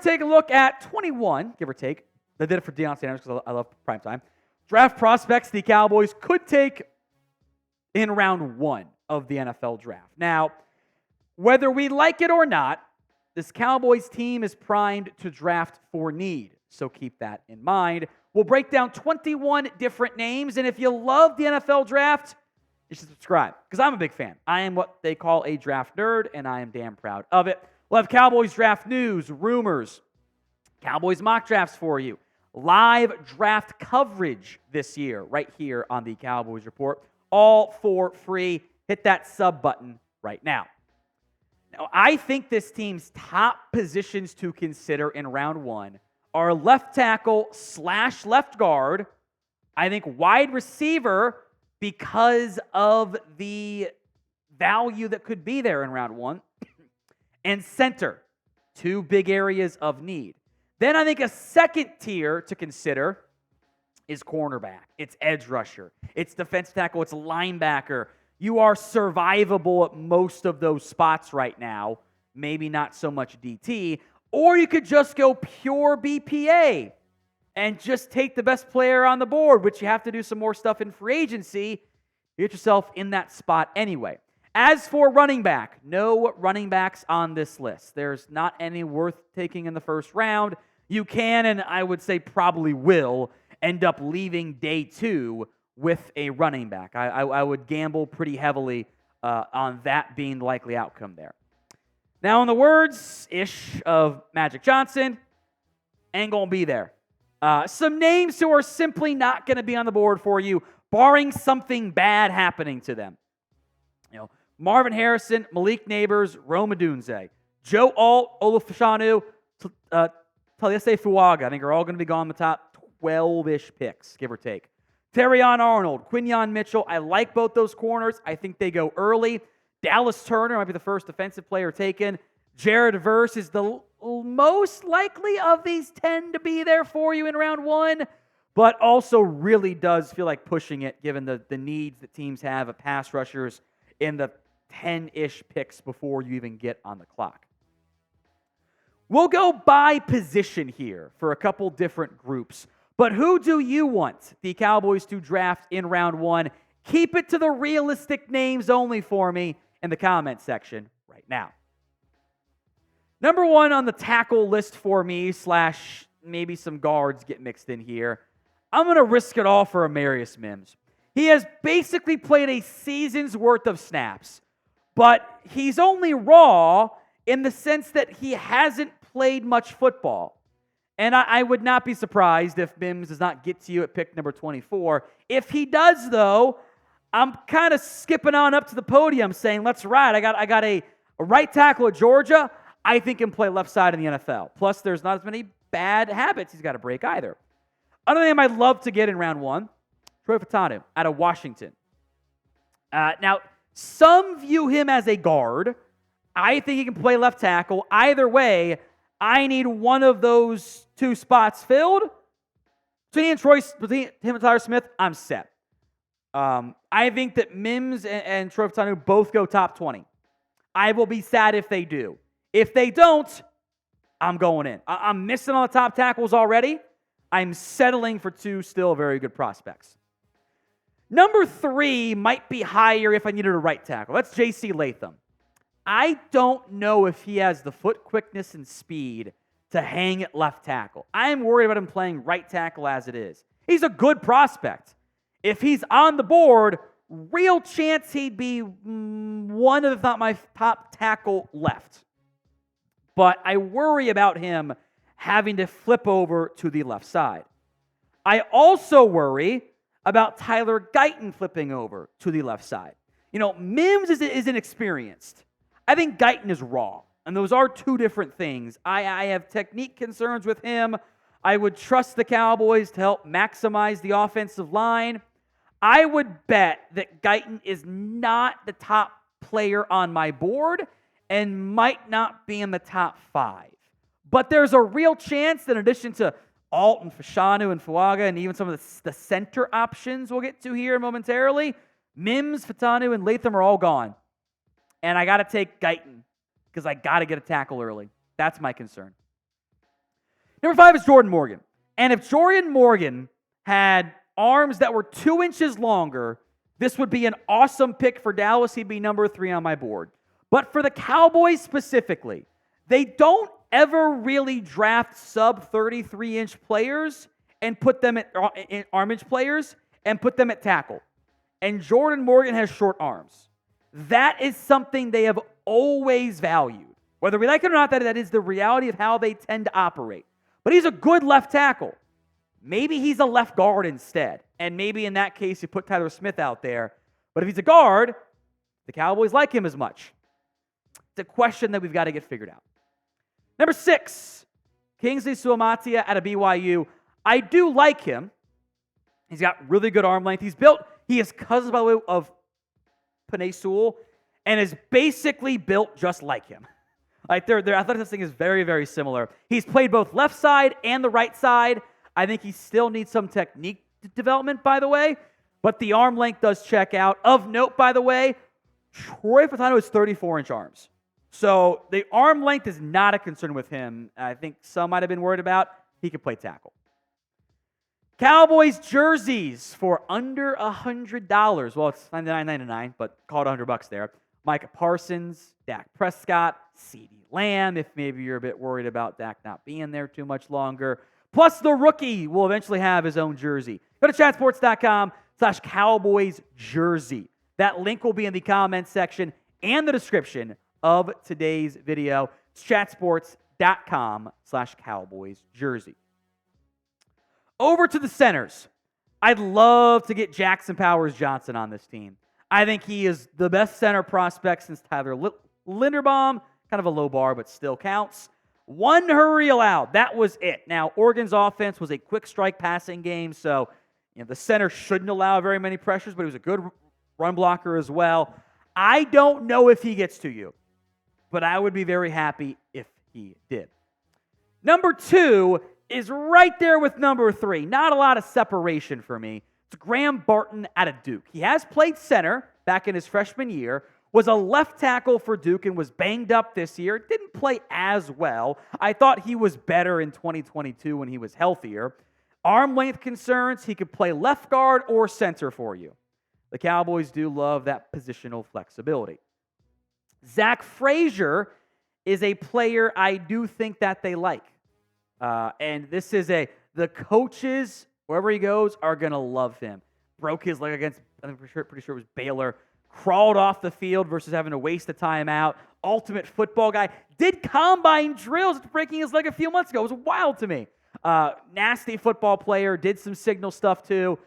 take a look at 21, give or take. I did it for Deion Sanders because I love primetime. Draft prospects the Cowboys could take in round 1 of the NFL draft. Now, whether we like it or not, this Cowboys team is primed to draft for need. So keep that in mind. We'll break down 21 different names, and if you love the NFL draft, you should subscribe, because I'm a big fan. I am what they call a draft nerd, and I am damn proud of it. We'll have Cowboys draft news, rumors, Cowboys mock drafts for you, live draft coverage this year, right here on the Cowboys Report, all for free. Hit that sub button right now. Now, I think this team's top positions to consider in round 1 are left tackle / left guard. I think wide receiver, because of the value that could be there in round 1, and center, 2 big areas of need. Then I think a second tier to consider is cornerback. It's edge rusher. It's defensive tackle. It's linebacker. You are survivable at most of those spots right now. Maybe not so much DT. Or you could just go pure BPA and just take the best player on the board, which you have to do some more stuff in free agency. You get yourself in that spot anyway. As for running back, no running backs on this list. There's not any worth taking in the first round. You can, and I would say probably will, end up leaving day 2 with a running back. I would gamble pretty heavily on that being the likely outcome there. Now, in the words-ish of Magic Johnson, ain't going to be there. Some names who are simply not going to be on the board for you, barring something bad happening to them. Marvin Harrison, Malik Neighbors, Rome Odunze, Joe Alt, Fautanu, Taliesin Fuaga, I think are all going to be gone in the top 12-ish picks, give or take. Terrion Arnold, Quinyon Mitchell, I like both those corners. I think they go early. Dallas Turner might be the first defensive player taken. Jared Verse is the most likely of these 10 to be there for you in round 1, but also really does feel like pushing it given the needs that teams have of pass rushers in the 10-ish picks before you even get on the clock. We'll go by position here for a couple different groups, but who do you want the Cowboys to draft in round 1? Keep it to the realistic names only for me in the comment section right now. Number 1 on the tackle list for me / maybe some guards get mixed in here. I'm going to risk it all for Amarius Mims. He has basically played a season's worth of snaps, but he's only raw in the sense that he hasn't played much football. And I would not be surprised if Mims does not get to you at pick number 24. If he does, though, I'm kind of skipping on up to the podium saying, let's ride. I got a right tackle at Georgia. I think can play left side in the NFL. Plus, there's not as many bad habits he's got to break either. Another name I'd love to get in round 1, Troy Fautanu out of Washington. Now, some view him as a guard. I think he can play left tackle. Either way, I need one of those 2 spots filled. Between him and Tyler Smith, I'm set. I think that Mims and Troy Fautanu both go top 20. I will be sad if they do. If they don't, I'm going in. I'm missing on the top tackles already. I'm settling for 2 still very good prospects. Number 3 might be higher if I needed a right tackle. That's J.C. Latham. I don't know if he has the foot quickness and speed to hang at left tackle. I am worried about him playing right tackle as it is. He's a good prospect. If he's on the board, real chance he'd be one of, if not my top tackle left. But I worry about him having to flip over to the left side. I also worry about Tyler Guyton flipping over to the left side. Mims is inexperienced. I think Guyton is raw, and those are 2 different things. I have technique concerns with him. I would trust the Cowboys to help maximize the offensive line. I would bet that Guyton is not the top player on my board and might not be in the top 5. But there's a real chance that in addition to Alt and Fautanu and Fuaga and even some of the center options we'll get to here momentarily, Mims, Fautanu, and Latham are all gone. And I got to take Guyton because I got to get a tackle early. That's my concern. Number 5 is Jordan Morgan. And if Jordan Morgan had arms that were 2 inches longer, this would be an awesome pick for Dallas. He'd be number 3 on my board. But for the Cowboys specifically, they don't ever really draft sub 33-inch players and put them at arm-inch players and put them at tackle. And Jordan Morgan has short arms. That is something they have always valued. Whether we like it or not, that is the reality of how they tend to operate. But he's a good left tackle. Maybe he's a left guard instead. And maybe in that case, you put Tyler Smith out there. But if he's a guard, the Cowboys like him as much. It's a question that we've got to get figured out. Number 6, Kingsley Suamataia out of BYU. I do like him. He's got really good arm length. He is cousins, by the way, of Penei Sewell, and is basically built just like him. Like their athletic thing is very, very similar. He's played both left side and the right side. I think he still needs some technique development, by the way, but the arm length does check out. Of note, by the way, Troy Fautanu has 34-inch arms. So the arm length is not a concern with him. I think some might have been worried about he could play tackle. Cowboys jerseys for under $100. Well, it's $99.99, but call it $100 there. Micah Parsons, Dak Prescott, CeeDee Lamb, if maybe you're a bit worried about Dak not being there too much longer. Plus, the rookie will eventually have his own jersey. Go to chatsports.com/Cowboys jersey. That link will be in the comments section and the description of today's video. It's chatsports.com/Cowboys jersey. Over to the centers. I'd love to get Jackson Powers Johnson on this team. I think he is the best center prospect since Tyler Linderbaum. Kind of a low bar, but still counts. 1 hurry allowed. That was it. Now, Oregon's offense was a quick strike passing game, so the center shouldn't allow very many pressures, but he was a good run blocker as well. I don't know if he gets to you, but I would be very happy if he did. Number 2 is right there with number 3. Not a lot of separation for me. It's Graham Barton out of Duke. He has played center back in his freshman year, was a left tackle for Duke and was banged up this year. Didn't play as well. I thought he was better in 2022 when he was healthier. Arm length concerns, he could play left guard or center for you. The Cowboys do love that positional flexibility. Zach Frazier is a player I do think that they like. And this is the coaches, wherever he goes, are going to love him. Broke his leg against, I'm pretty sure it was Baylor. Crawled off the field versus having to waste a timeout. Ultimate football guy. Did combine drills after breaking his leg a few months ago. It was wild to me. Nasty football player. Did some signal stuff too.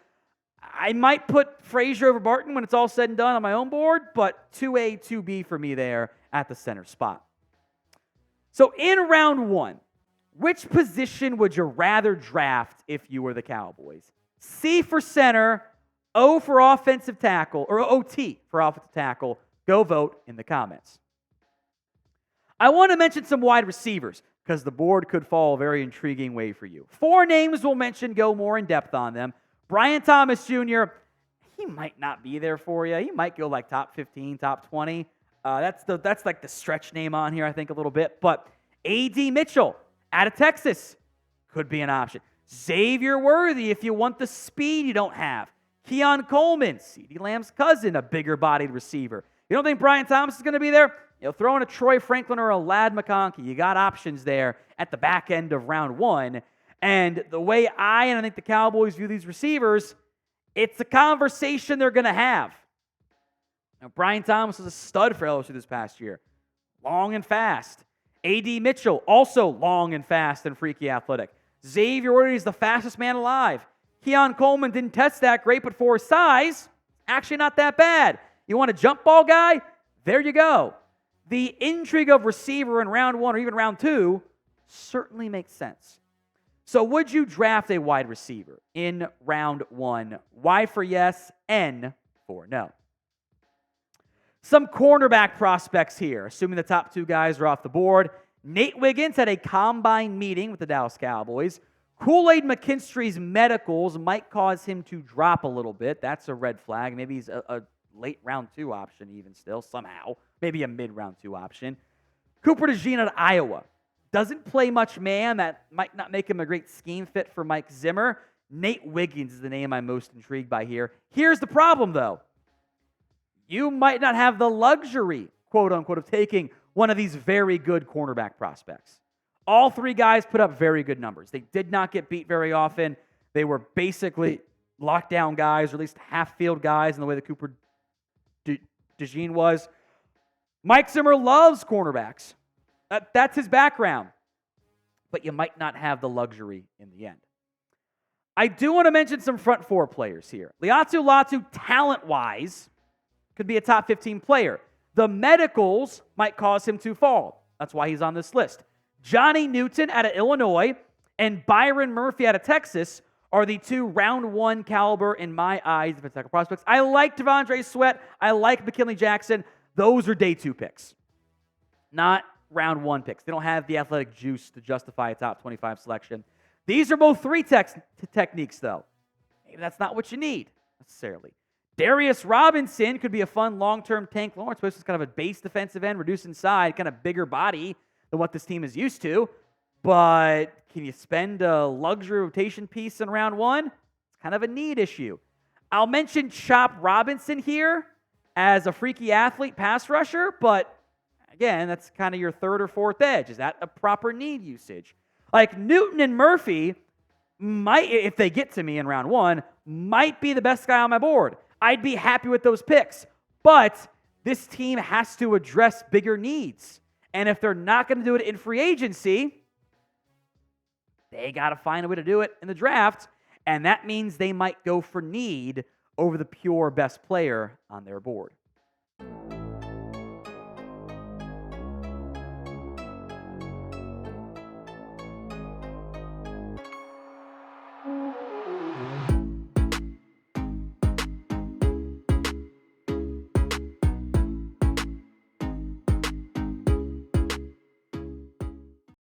I might put Frazier over Barton when it's all said and done on my own board, but 2A, 2B for me there at the center spot. So in round 1, which position would you rather draft if you were the Cowboys? C for center, O for offensive tackle, or OT for offensive tackle. Go vote in the comments. I want to mention some wide receivers because the board could fall a very intriguing way for you. 4 names we'll mention, go more in depth on them. Brian Thomas Jr., he might not be there for you. He might go like top 15, top 20. That's like the stretch name on here, I think, a little bit. But A.D. Mitchell out of Texas could be an option. Xavier Worthy, if you want the speed you don't have. Keon Coleman, CeeDee Lamb's cousin, a bigger-bodied receiver. You don't think Brian Thomas is going to be there? Throw in a Troy Franklin or a Ladd McConkey. You got options there at the back end of round 1. And the way I think the Cowboys view these receivers, it's a conversation they're going to have. Now, Brian Thomas is a stud for LSU this past year. Long and fast. A.D. Mitchell, also long and fast and freaky athletic. Xavier Worthy is the fastest man alive. Keon Coleman didn't test that great, but for his size, actually not that bad. You want a jump ball guy? There you go. The intrigue of receiver in round 1 or even round 2 certainly makes sense. So would you draft a wide receiver in round 1? Y for yes, N for no. Some cornerback prospects here, assuming the top 2 guys are off the board. Nate Wiggins had a combine meeting with the Dallas Cowboys. Kool-Aid McKinstry's medicals might cause him to drop a little bit. That's a red flag. Maybe he's a late round 2 option even still, somehow. Maybe a mid-round 2 option. Cooper DeJean at Iowa. Doesn't play much man. That might not make him a great scheme fit for Mike Zimmer. Nate Wiggins is the name I'm most intrigued by here. Here's the problem, though. You might not have the luxury, quote unquote, of taking one of these very good cornerback prospects. All three guys put up very good numbers. They did not get beat very often. They were basically lockdown guys, or at least half-field guys in the way that Cooper DeJean was. Mike Zimmer loves cornerbacks. That's his background. But you might not have the luxury in the end. I do want to mention some front four players here. Latu, talent-wise, could be a top 15 player. The medicals might cause him to fall. That's why he's on this list. Johnny Newton out of Illinois and Byron Murphy out of Texas are the two round one caliber, in my eyes, defensive tackle prospects. I like Devondre Sweat. I like McKinley Jackson. Those are day two picks, not round one picks. They don't have the athletic juice to justify a top 25 selection. These are both three techniques, though. Maybe that's not what you need, necessarily. Darius Robinson could be a fun long-term Tank Lawrence, which is kind of a base defensive end, reduced in size, kind of bigger body than what this team is used to. But can you spend a luxury rotation piece in round one? It's kind of a need issue. I'll mention Chop Robinson here as a freaky athlete pass rusher, but again, that's kind of your third or fourth edge. Is that a proper need usage? Like Newton and Murphy might, if they get to me in round one, might be the best guy on my board. I'd be happy with those picks. But this team has to address bigger needs. And if they're not going to do it in free agency, they got to find a way to do it in the draft. And that means they might go for need over the pure best player on their board.